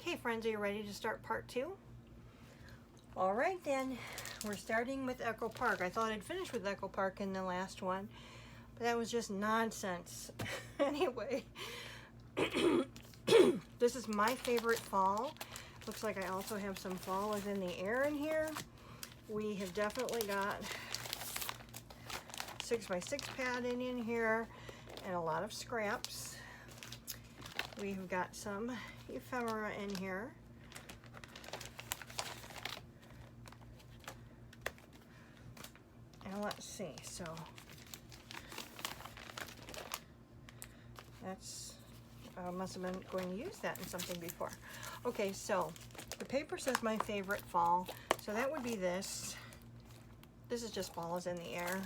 Okay, friends, are you ready to start part 2? All right, then. We're starting with Echo Park. I thought I'd finish with Echo Park in the last one, but that was just nonsense. Anyway, this is my favorite fall. Looks like I also have some fall is in the air in here. We have definitely got 6x6 padding in here and a lot of scraps. We have got some ephemera in here. And let's see, so that's, I must have been going to use that in something before. Okay, so the paper says my favorite fall, so that would be this. This is just fall is in the air.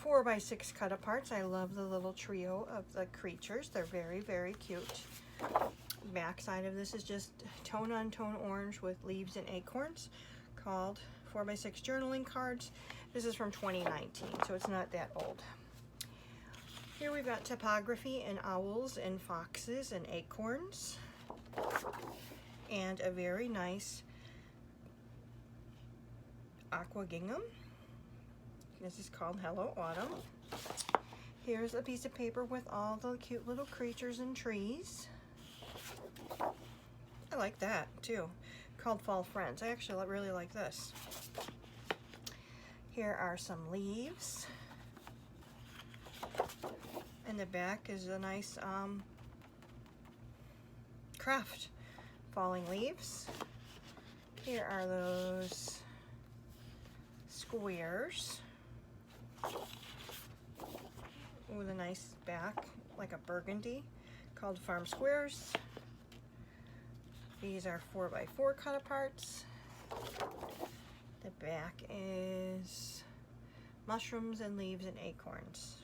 4x6 cut aparts. I love the little trio of the creatures. They're very, very cute. Back side of this is just tone on tone orange with leaves and acorns, called 4x6 journaling cards. This is from 2019, so it's not that old. Here we've got topography and owls and foxes and acorns, and a very nice aqua gingham. This is called Hello Autumn. Here's a piece of paper with all the cute little creatures and trees. I like that too. Called Fall Friends. I actually really like this. Here are some leaves. In the back is a nice craft. Falling leaves. Here are those squares with a nice back, like a burgundy, called Farm Squares. These are 4x4 cut aparts. The back is mushrooms and leaves and acorns.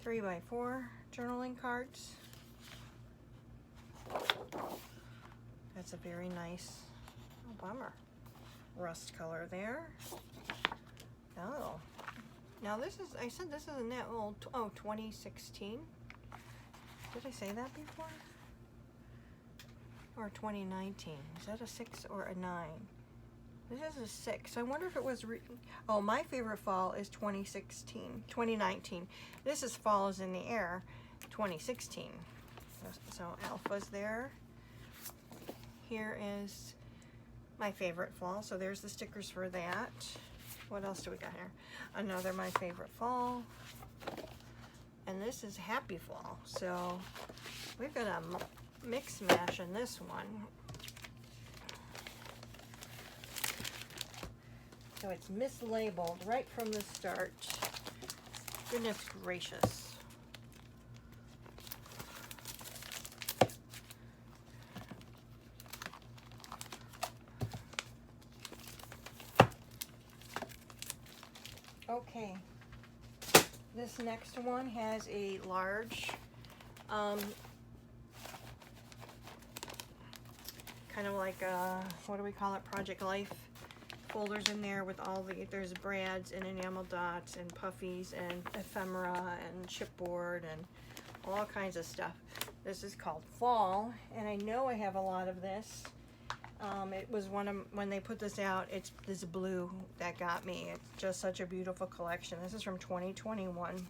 3x4 journaling cards. That's a very nice, oh, bummer, rust color there. Oh, now this is, I said this isn't that old. Oh, 2016. Did I say that before? Or 2019. Is that a 6 or a 9? This is a 6. I wonder if it was, oh, my favorite fall is 2019. This is Fall is in the Air, 2016. So Alpha's there. Here is my favorite fall. So there's the stickers for that. What else do we got here? Another my favorite fall. And this is Happy Fall. So we've got a mix mash in this one. So it's mislabeled right from the start. Goodness gracious. Okay, this next one has a large, kind of like a, what do we call it, Project Life folders in there with all the, there's brads and enamel dots and puffies and ephemera and chipboard and all kinds of stuff. This is called Fall, and I know I have a lot of this. It was one of, when they put this out, it's this blue that got me. It's just such a beautiful collection. This is from 2021.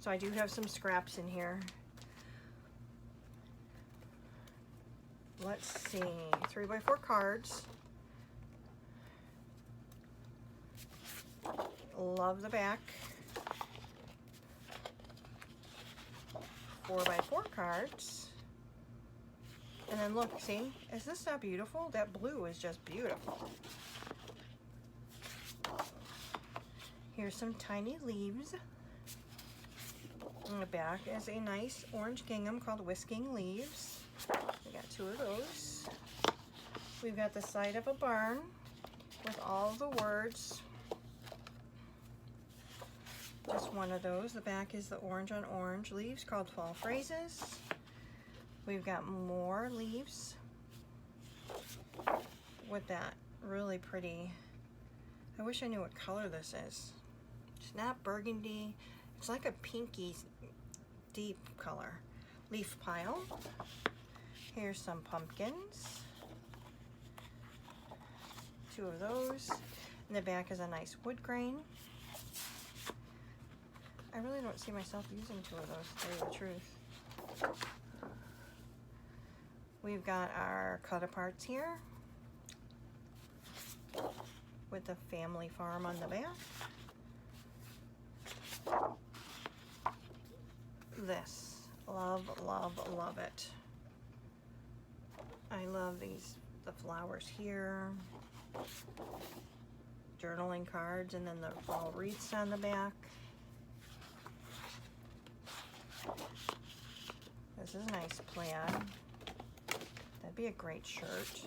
So I do have some scraps in here. Let's see, 3x4 cards. Love the back. 4x4 cards. And then look, see, is this not beautiful? That blue is just beautiful. Here's some tiny leaves. On the back is a nice orange gingham called Whisking Leaves. We got 2 of those. We've got the side of a barn with all the words. Just one of those. The back is the orange on orange leaves called Fall Phrases. We've got more leaves with that really pretty, I wish I knew what color this is. It's not burgundy. It's like a pinky deep color. leaf pile. Here's some pumpkins. 2 of those. In the back is a nice wood grain. I really don't see myself using 2 of those, to tell you the truth. We've got our cut-aparts here with the family farm on the back. This, love, love, love it. I love these, the flowers here, journaling cards, and then the fall wreaths on the back. This is a nice plaid. That'd be a great shirt.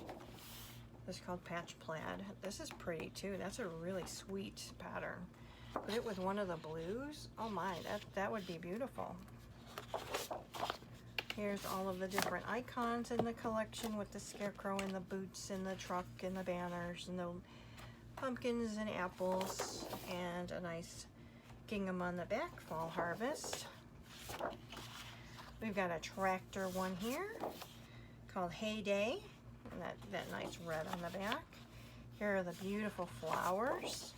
This is called patch plaid. This is pretty too. That's a really sweet pattern. Put it with one of the blues. Oh my, that would be beautiful. Here's all of the different icons in the collection with the scarecrow and the boots and the truck and the banners and the pumpkins and apples and a nice gingham on the back, fall harvest. We've got a tractor one here called Heyday, and that nice red on the back. Here are the beautiful flowers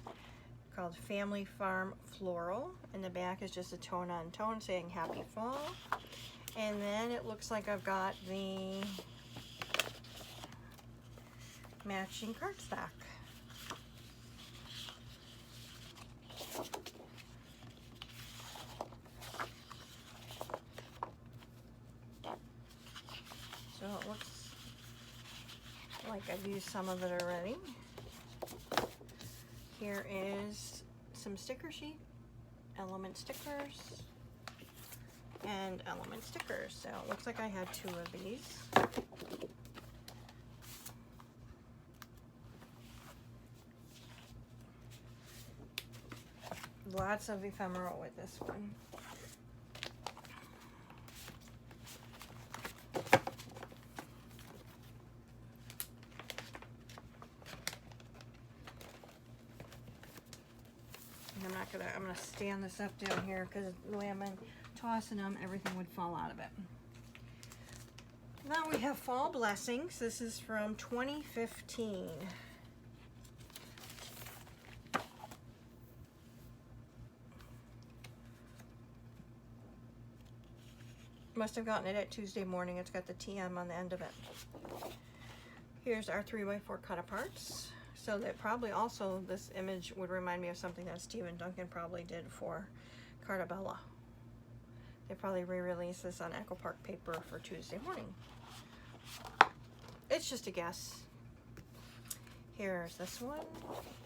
called Family Farm Floral. In the back is just a tone on tone saying Happy Fall. And then it looks like I've got the matching cardstock. So it looks like I've used some of it already. Here is some sticker sheet, element stickers, and element stickers. So it looks like I had 2 of these. Lots of ephemera with this one. I'm gonna stand this up down here because the way I'm tossing them, everything would fall out of it. Now we have Fall Blessings. This is from 2015. Must have gotten it at Tuesday morning. It's got the TM on the end of it. Here's our 3x4 cut-aparts. So that probably also, this image would remind me of something that Stephen Duncan probably did for Cartabella. They probably re-released this on Echo Park paper for Tuesday morning. It's just a guess. Here's this one.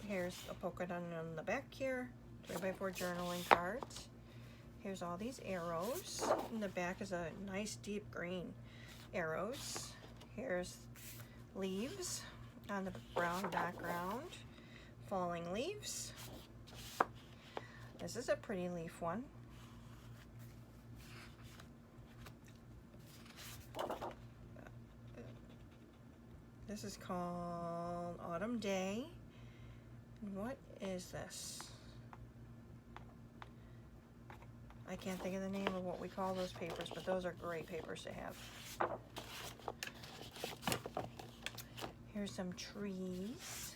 Here's a polka dot on the back here. 3x4 journaling cards. Here's all these arrows. In the back is a nice deep green arrows. Here's leaves on the brown background. Falling leaves. This is a pretty leaf one. This is called Autumn Day. And what is this? I can't think of the name of what we call those papers, but those are great papers to have. Here's some trees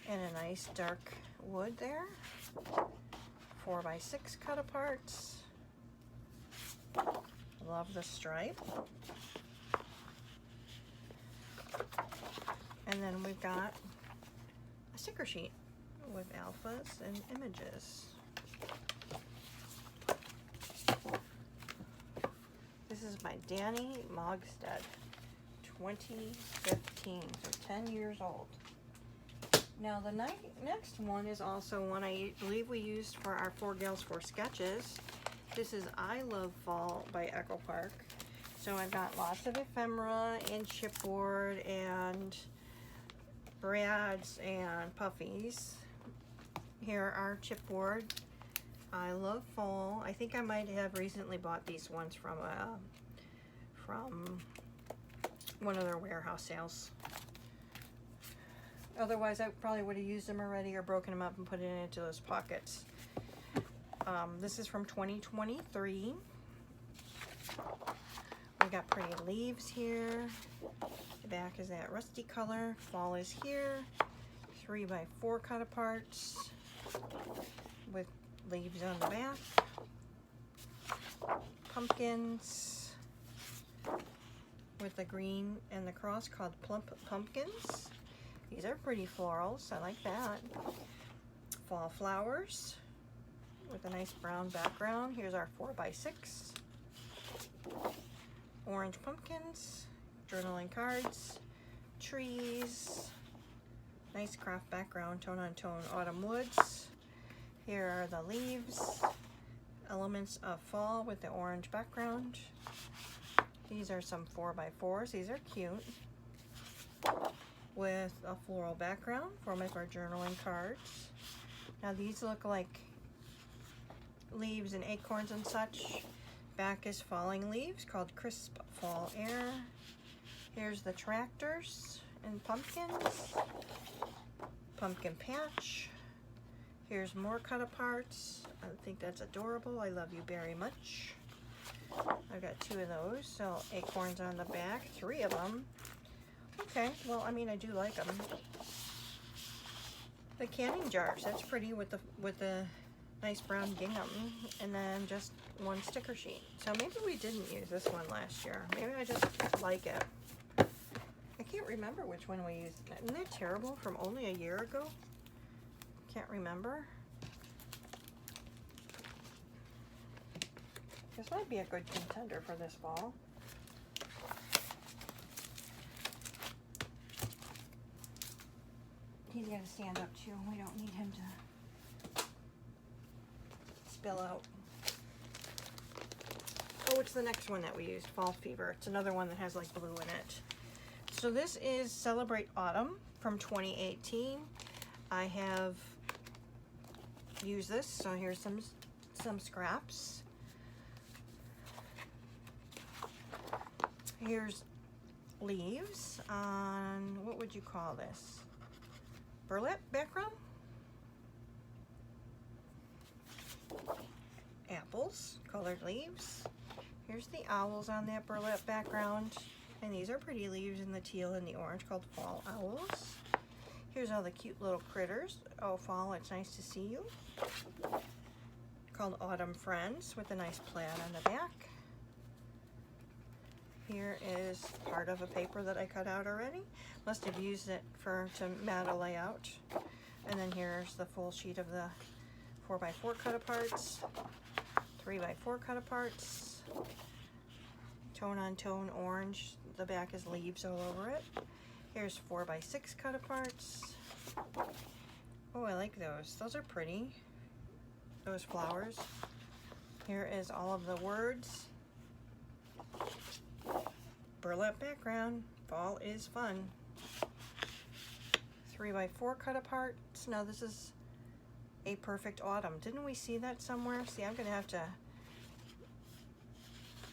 and a nice dark wood there. 4x6 cut-aparts. Love the stripe. And then we've got a sticker sheet with alphas and images. This is by Danny Mogstad, 2015, so 10 years old. Now the next one is also one I believe we used for our 4 Gals 4 Sketches. This is I Love Fall by Echo Park. So I've got lots of ephemera and chipboard and brads and puffies. Here are chipboard. I Love Fall. I think I might have recently bought these ones from one of their warehouse sales. Otherwise, I probably would have used them already or broken them up and put it into those pockets. This is from 2023. got pretty leaves here. The back is that rusty color. Fall is here. 3x4 cut aparts with leaves on the back. Pumpkins with the green and the cross called plump pumpkins. These are pretty florals. I like that. Fall flowers with a nice brown background. Here's our 4x6. Orange pumpkins, journaling cards, trees, nice craft background, tone on tone autumn woods. Here are the leaves, elements of fall with the orange background. These are some 4x4s. These are cute with a floral background for my journaling cards. Now these look like leaves and acorns and such. Back is falling leaves called crisp fall air. Here's the tractors and pumpkins. Pumpkin patch. Here's more cut aparts. I think that's adorable. I love you very much. I've got 2 of those. So acorns on the back, 3 of them. Okay, well, I mean, I do like them. The canning jars, that's pretty with the nice brown gingham, and then just 1 sticker sheet. So maybe we didn't use this one last year. Maybe I just like it. I can't remember which one we used. Isn't that terrible from only a year ago? Can't remember. This might be a good contender for this fall. He's gonna stand up too. We don't need him to spill out. Oh, it's the next one that we used, Fall Fever. It's another one that has like blue in it. So this is Celebrate Autumn from 2018. I have used this, so here's some scraps. Here's leaves on, what would you call this? Burlap background? Apples, colored leaves. Here's the owls on that burlap background. And these are pretty leaves in the teal and the orange called fall owls. Here's all the cute little critters. Oh, fall, it's nice to see you. Called Autumn Friends with a nice plaid on the back. Here is part of a paper that I cut out already. Must have used it to mat a layout. And then here's the full sheet of the 4x4 cut aparts, 3x4 cut aparts, tone on tone orange. The back is leaves all over it. Here's 4x6 cut aparts. Oh, I like those. Those are pretty. Those flowers. Here is all of the words. Burlap background. Fall is fun. 3x4 cut aparts. Now this is A Perfect Autumn. Didn't we see that somewhere? See, I'm gonna have to.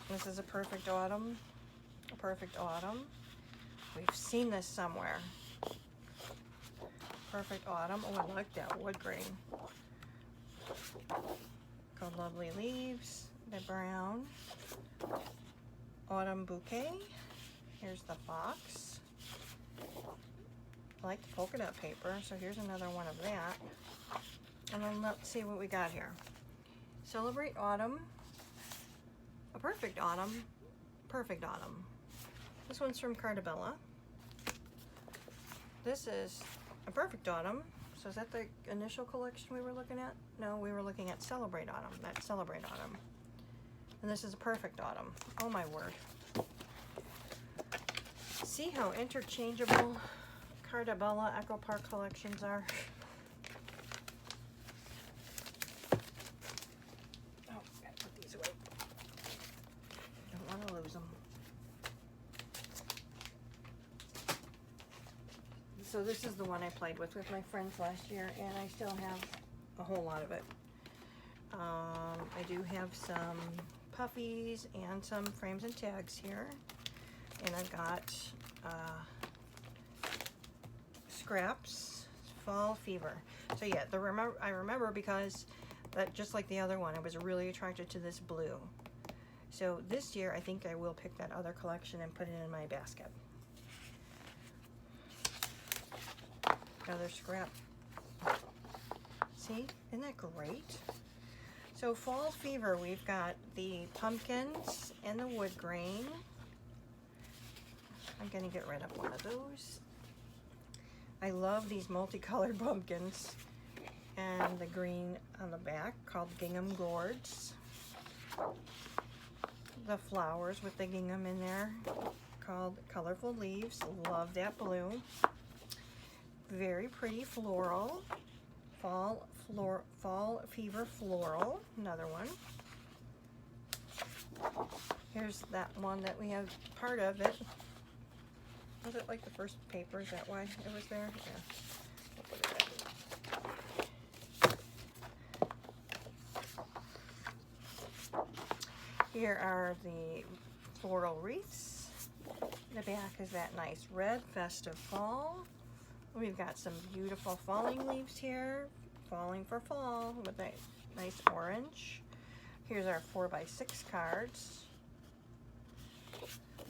This is A Perfect Autumn. A Perfect Autumn. We've seen this somewhere. Perfect Autumn. Oh, I like that wood grain. Called Lovely Leaves. The brown. Autumn Bouquet. Here's the box. I like the polka dot paper, so here's another one of that. And then let's see what we got here. Celebrate Autumn. A Perfect Autumn. Perfect Autumn. This one's from Cardabella. This is A Perfect Autumn. So is that the initial collection we were looking at? No, we were looking at Celebrate Autumn. That's Celebrate Autumn. And this is A Perfect Autumn. Oh my word. See how interchangeable Cardabella Echo Park collections are? Oh, gotta put these away. Don't want to lose them. So this is the one I played with my friends last year, and I still have a whole lot of it. I do have some puffies and some frames and tags here, and I've got scraps, Fall Fever. So yeah, I remember because that, just like the other one, I was really attracted to this blue. So this year I think I will pick that other collection and put it in my basket. Another scrap. See, isn't that great? So fall fever, we've got the pumpkins and the wood grain. I'm gonna get rid of one of those. I love these multicolored pumpkins, and the green on the back called gingham gourds. The flowers with the gingham in there called colorful leaves. Love that blue. Very pretty floral. Fall fever floral. Another one. Here's that one that we have part of it. Was it like the first paper? Is that why it was there? Yeah. We'll put it back. Here are the floral wreaths. The back is that nice red festive fall. We've got some beautiful falling leaves here, falling for fall with a nice orange. Here's our 4x6 cards.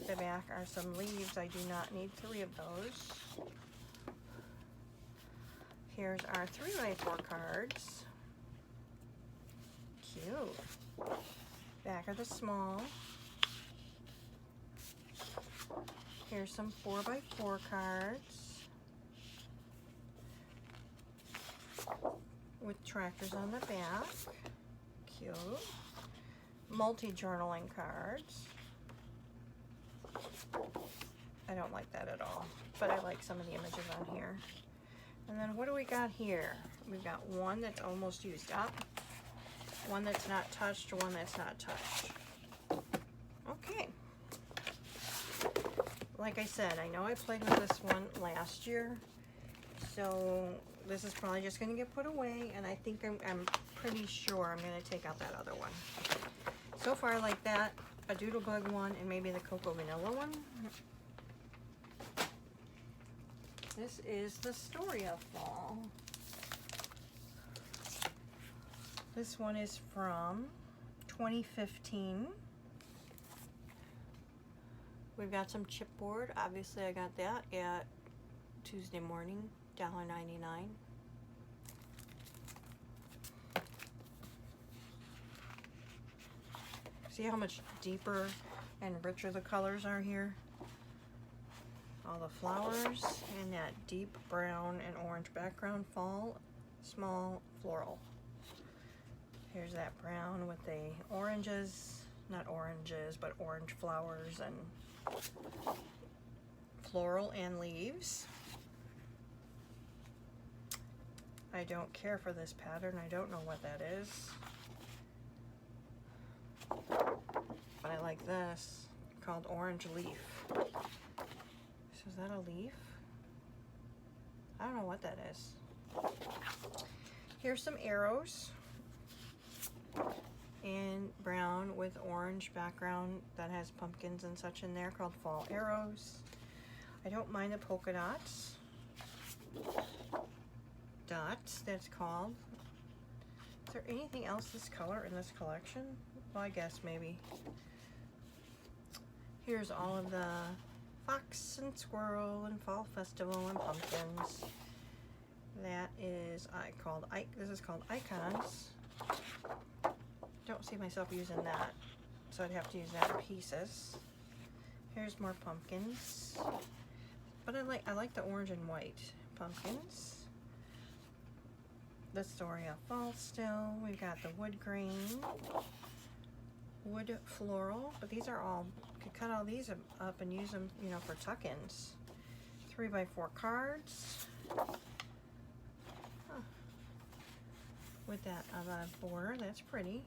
The back are some leaves. I do not need 3 of those. Here's our 3x4 cards. Cute. Back are the small. Here's some 4x4 cards with tractors on the back. Cute. Multi-journaling cards. I don't like that at all, but I like some of the images on here. And then what do we got here? We've got one that's almost used up, one that's not touched, one that's not touched. Okay. Like I said, I know I played with this one last year, so this is probably just going to get put away, and I think I'm pretty sure I'm going to take out that other one. So far I like that, a Doodlebug one, and maybe the Cocoa Vanilla one. This is the Story of Fall. This one is from 2015. We've got some chipboard. Obviously I got that at Tuesday morning, $1.99. See how much deeper and richer the colors are here? All the flowers and that deep brown and orange background. Fall, small, floral. Here's that brown with the oranges, not oranges, but orange flowers and floral and leaves. I don't care for this pattern. I don't know what that is. But I like this, called Orange Leaf. So is that a leaf? I don't know what that is. Here's some arrows in brown with orange background that has pumpkins and such in there, called Fall Arrows. I don't mind the polka dots. That's called. Is there anything else this color in this collection? Well, I guess maybe. Here's all of the fox and squirrel and fall festival and pumpkins. That is this is called Icons. Don't see myself using that, so I'd have to use that in pieces. Here's more pumpkins, but I like the orange and white pumpkins. The Story of Fall still. We've got the wood grain, wood floral, but these are all, you could cut all these up and use them, you know, for tuck-ins. 3x4 cards. Huh. With that border, that's pretty.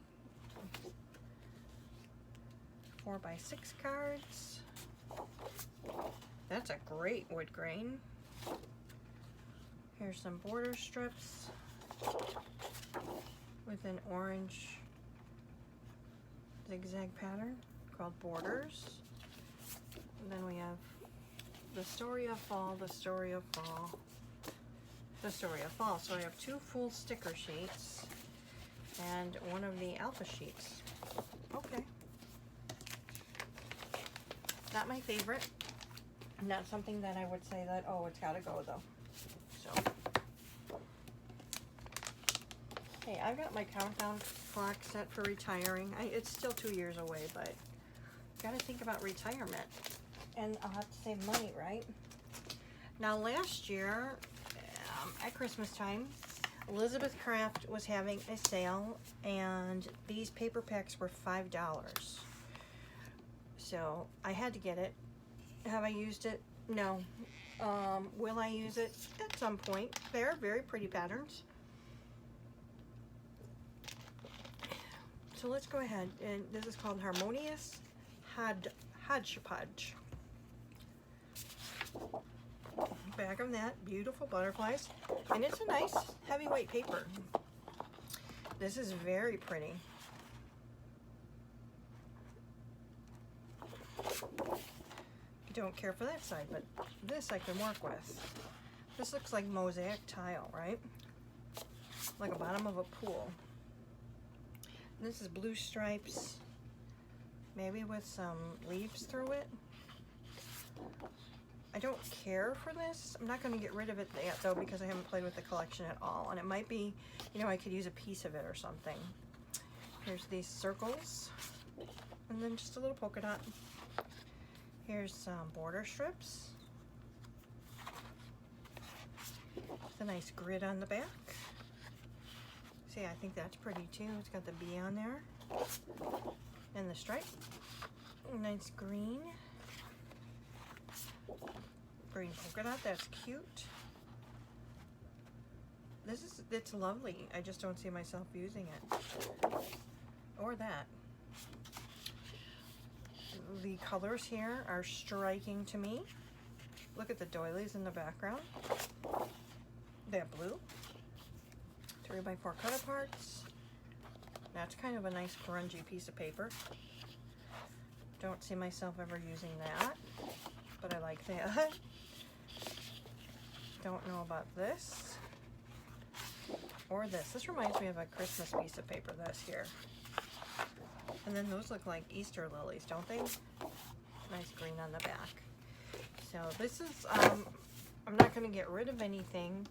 4x6 cards. That's a great wood grain. Here's some border strips with an orange zigzag pattern called Borders. And then we have the Story of Fall, the Story of Fall, the Story of Fall. So I have 2 full sticker sheets and one of the alpha sheets. Okay. Not my favorite. Not something that I would say that, oh, it's gotta go though. So, hey, I've got my countdown clock set for retiring. It's still 2 years away, but gotta think about retirement. And I'll have to save money, right? Now, last year, at Christmas time, Elizabeth Craft was having a sale, and these paper packs were $5. So, I had to get it. Have I used it? No. Will I use it? At some point. They're very pretty patterns. So let's go ahead, and this is called Harmonious Hodgepodge. Back of that, beautiful butterflies, and it's a nice heavyweight paper. This is very pretty. Don't care for that side, but this I can work with. This looks like mosaic tile, right? Like a bottom of a pool. This is blue stripes, maybe with some leaves through it. I don't care for this. I'm not going to get rid of it yet though, because I haven't played with the collection at all, and it might be, you know, I could use a piece of it or something. Here's these circles, and then just a little polka dot. Here's some border strips. It's a nice grid on the back. See, I think that's pretty too. It's got the bee on there. And the stripe. Nice green. Green polka dot, that's cute. It's lovely. I just don't see myself using it. Or that. The colors here are striking to me. Look at the doilies in the background. That blue. 3x4 cut aparts. That's kind of a nice grungy piece of paper. Don't see myself ever using that, but I like that. Don't know about this or this. This reminds me of a Christmas piece of paper, this here. And then those look like Easter lilies, don't they? Nice green on the back. So this is, I'm not going to get rid of anything.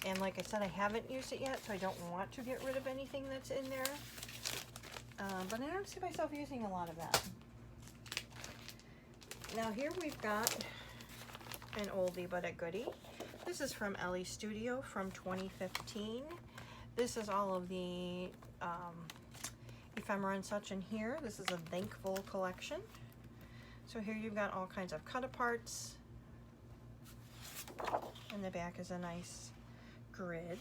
And like I said, I haven't used it yet, so I don't want to get rid of anything that's in there. But I don't see myself using a lot of that. Now here we've got an oldie but a goodie. This is from Ellie Studio from 2015. This is all of the ephemera and such in here. This is a Thankful collection. So here you've got all kinds of cut aparts. And the back is a nice grid.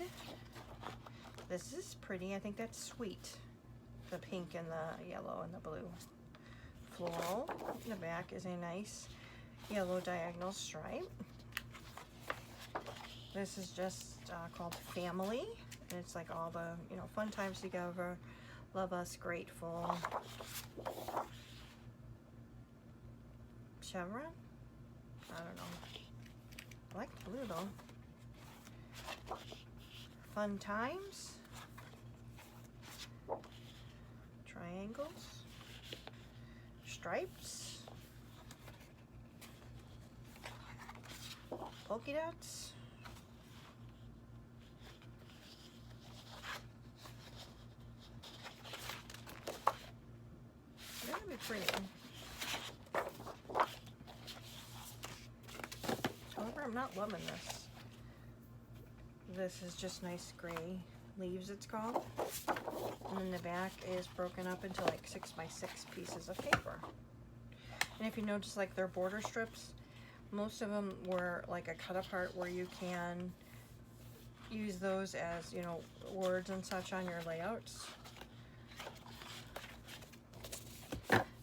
This is pretty. I think that's sweet. The pink and the yellow and the blue. Floral. The back is a nice yellow diagonal stripe. This is just called Family. And it's like all the, you know, fun times together. Love us, grateful. Chevron? I don't know. I like the blue though. Fun times. Triangles. Stripes. Polka dots. That'd be pretty. However, I'm not loving this. This is just nice gray leaves, it's called. And then the back is broken up into like 6x6 pieces of paper. And if you notice, like their border strips, most of them were like a cut apart where you can use those as, you know, words and such on your layouts.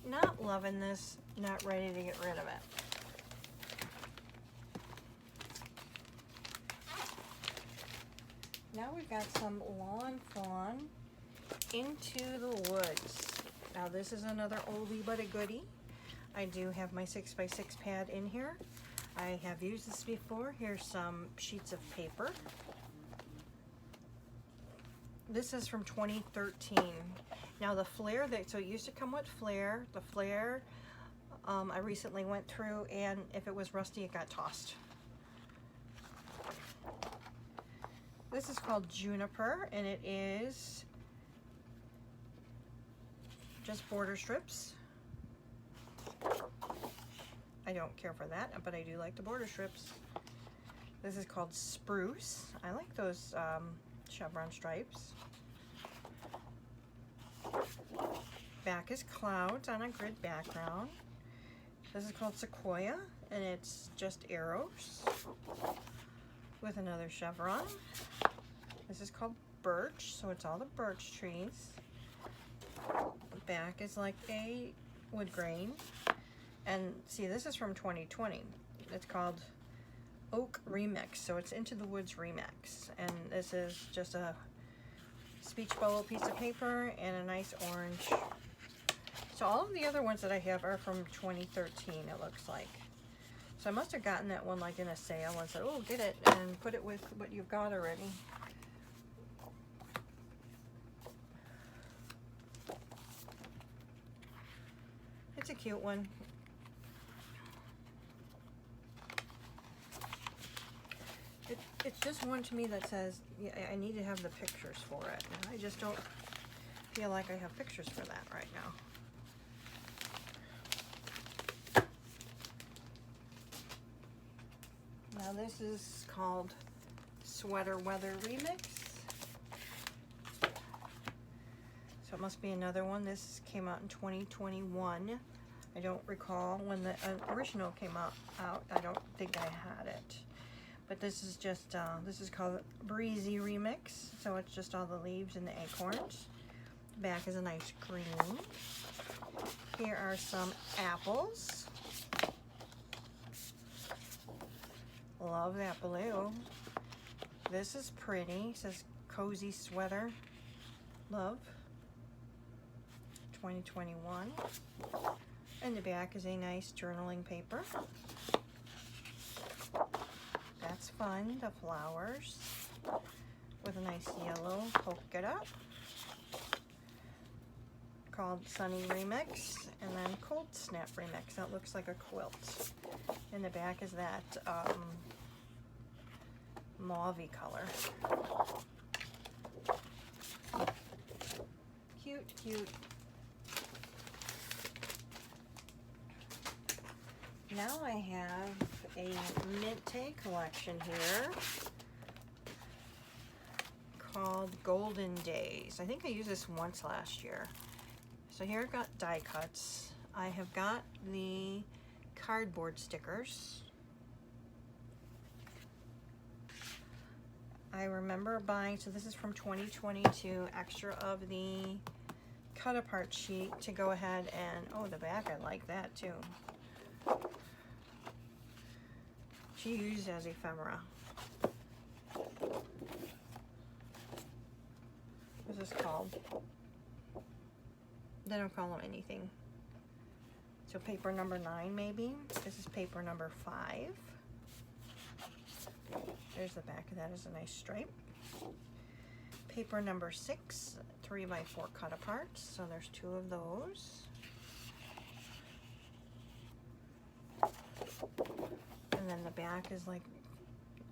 Not loving this, not ready to get rid of it. Now we've got some Lawn Fawn Into the Woods. Now this is another oldie but a goodie. I do have my 6x6 pad in here. I have used this before. Here's some sheets of paper. This is from 2013. Now the flare, so it used to come with flare. The flare I recently went through, and if it was rusty, it got tossed. This is called Juniper, and it is just border strips. I don't care for that, but I do like the border strips. This is called Spruce. I like those chevron stripes. Back is clouds on a grid background. This is called Sequoia, and it's just arrows with another chevron. This is called Birch, so it's all the birch trees. The back is like a wood grain. And see, this is from 2020. It's called Oak Remix, so it's Into the Woods Remix. And this is just a speech bubble piece of paper and a nice orange. So all of the other ones that I have are from 2013, it looks like. So I must have gotten that one like in a sale and said, oh, get it and put it with what you've got already. It's a cute one. It's just one to me that says, yeah, I need to have the pictures for it. And I just don't feel like I have pictures for that right now. Now this is called Sweater Weather Remix. So it must be another one. This came out in 2021. I don't recall when the original came out. I don't think I had it. But this is just, this is called Breezy Remix. So it's just all the leaves and the acorns. The back is a nice green. Here are some apples. Love that blue. This is pretty. It says Cozy Sweater. Love. 2021. And the back is a nice journaling paper. That's fun, the flowers with a nice yellow polka dot called Sunny Remix, and then Cold Snap Remix. That looks like a quilt. In the back is that mauve-y color. Cute, cute. Now I have a Minte collection here called Golden Days. I think I used this once last year. So here I've got die cuts. I have got the cardboard stickers. I remember buying, so this is from 2022, extra of the cut apart sheet to go ahead and, oh, the back, I like that too. She used as ephemera. What's this called? They don't call them anything. So paper number 9 maybe. This is paper number 5. There's the back of that is a nice stripe. Paper number 6, 3x4 cut aparts. So there's 2 of those. And then the back is like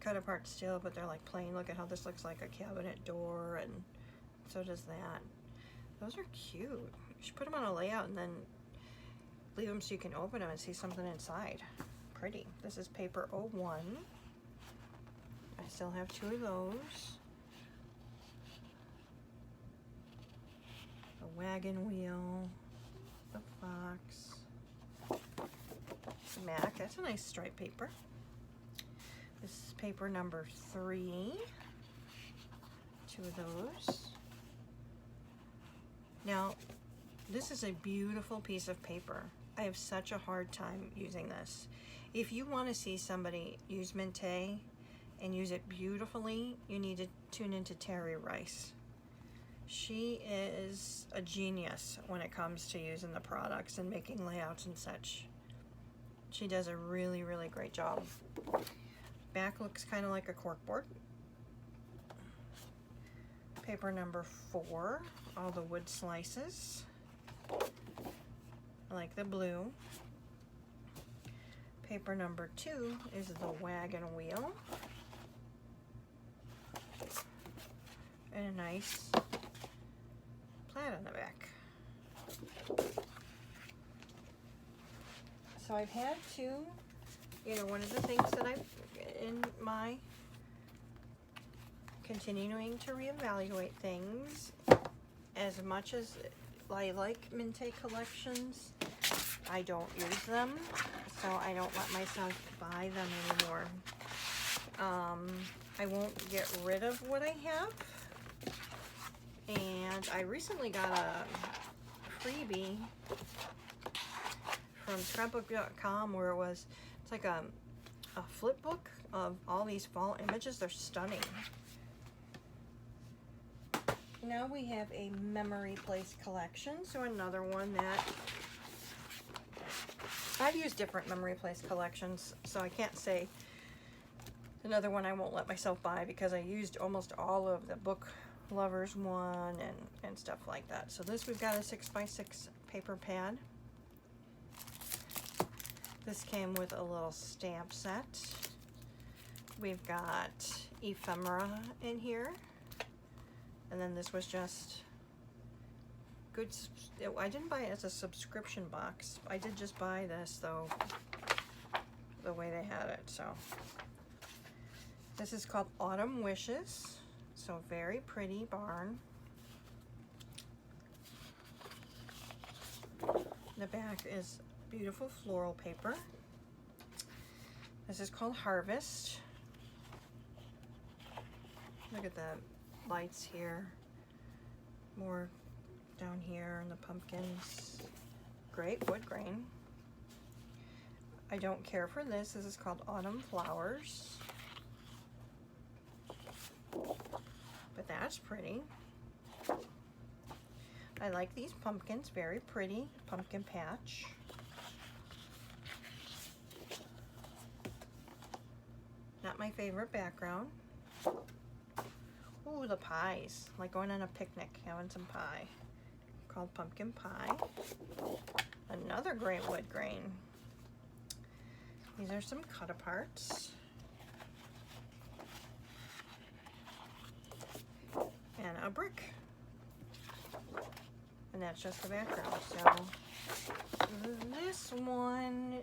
cut apart still, but they're like plain. Look at how this looks like a cabinet door, and so does that. Those are cute. You should put them on a layout and then leave them so you can open them and see something inside. Pretty. This is paper 01. I still have 2 of those. The wagon wheel, the fox. Mac, that's a nice stripe paper. This is paper number 3. 2 of those. Now, this is a beautiful piece of paper. I have such a hard time using this. If you want to see somebody use Minte and use it beautifully, you need to tune into Terry Rice. She is a genius when it comes to using the products and making layouts and such. She does a really, really great job. Back looks kind of like a corkboard. Paper number 4, all the wood slices. I like the blue. Paper number 2 is the Wagon Wheel. And a nice plaid on the back. So I've had to, you know, one of the things that I've, in my continuing to reevaluate things, as much as I like Minte collections, I don't use them, so I don't let myself buy them anymore. I won't get rid of what I have. And I recently got a freebie from scrapbook.com where it's like a flip book of all these fall images. They're stunning. Now we have a Memory Place collection, so another one that I've used different Memory Place collections, so I can't say another one I won't let myself buy because I used almost all of the Book Lovers one and stuff like that. So this, we've got a 6x6 paper pad. This came with a little stamp set. We've got ephemera in here. And then this was just good. I didn't buy it as a subscription box. I did just buy this though, the way they had it. So this is called Autumn Wishes. So very pretty barn. The back is beautiful floral paper. This is called Harvest. Look at the lights here. More down here and the pumpkins. Great wood grain. I don't care for this. This is called Autumn Flowers. But that's pretty. I like these pumpkins, very pretty. Pumpkin patch. Not my favorite background. Ooh, the pies. Like going on a picnic, having some pie. Called pumpkin pie. Another great wood grain. These are some cut aparts. And a brick. And that's just the background. So this one,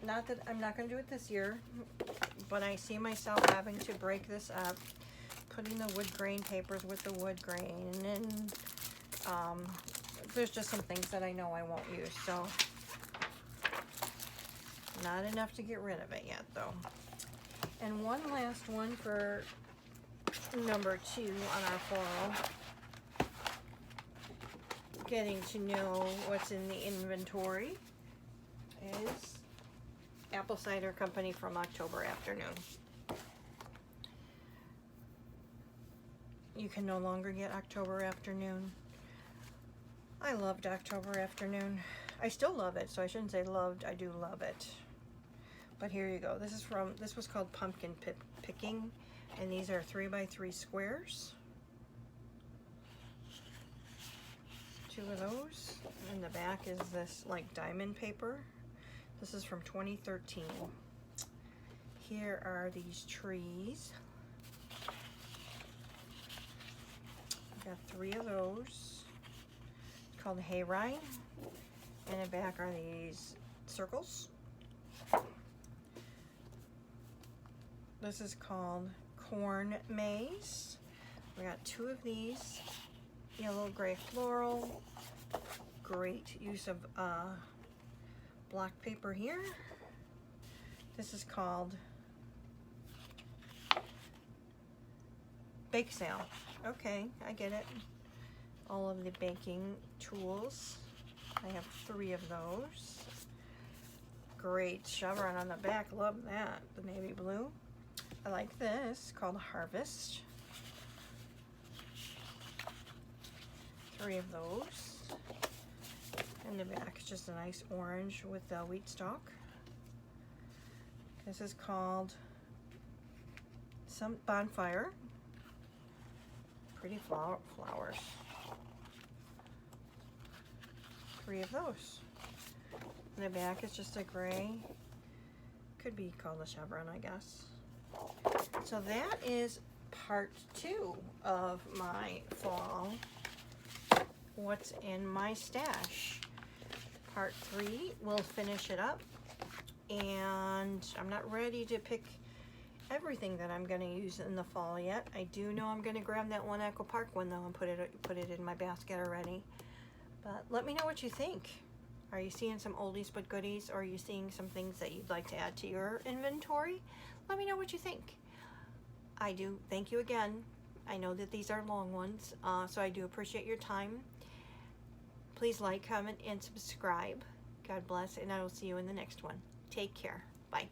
not that I'm not going to do it this year, but I see myself having to break this up, putting the wood grain papers with the wood grain, and there's just some things that I know I won't use, so not enough to get rid of it yet though. And one last one for number 2 on our fall, getting to know what's in the inventory, is Apple Cider Company from October Afternoon. You can no longer get October Afternoon. I loved October Afternoon. I still love it, so I shouldn't say loved, I do love it. But here you go. This was called Pumpkin Picking, and these are 3x3 squares. 2 of those. And the back is this like diamond paper. This is from 2013. Here are these trees. Got 3 of those. Called Hayride. And in the back are these circles. This is called Corn Maze. We got 2 of these. Yellow gray floral. Great use of block paper here. This is called Bake Sale. Okay, I get it. All of the baking tools. I have 3 of those. Great chevron on the back. Love that. The navy blue. I like this, called Harvest. 3 of those. And the back is just a nice orange with the wheat stalk. This is called some Bonfire. Pretty flowers. 3 of those. And the back is just a gray Could be called a chevron, I guess. So that is part 2 of my fall what's in my stash. Part 3, we'll finish it up, and I'm not ready to pick everything that I'm going to use in the fall yet. I do know I'm going to grab that one Echo Park one though and put it in my basket already. But let me know what you think. Are you seeing some oldies but goodies, or are you seeing some things that you'd like to add to your inventory? Let me know what you think. I do thank you again. I know that these are long ones, so I do appreciate your time. Please like, comment, and subscribe. God bless, and I will see you in the next one. Take care. Bye.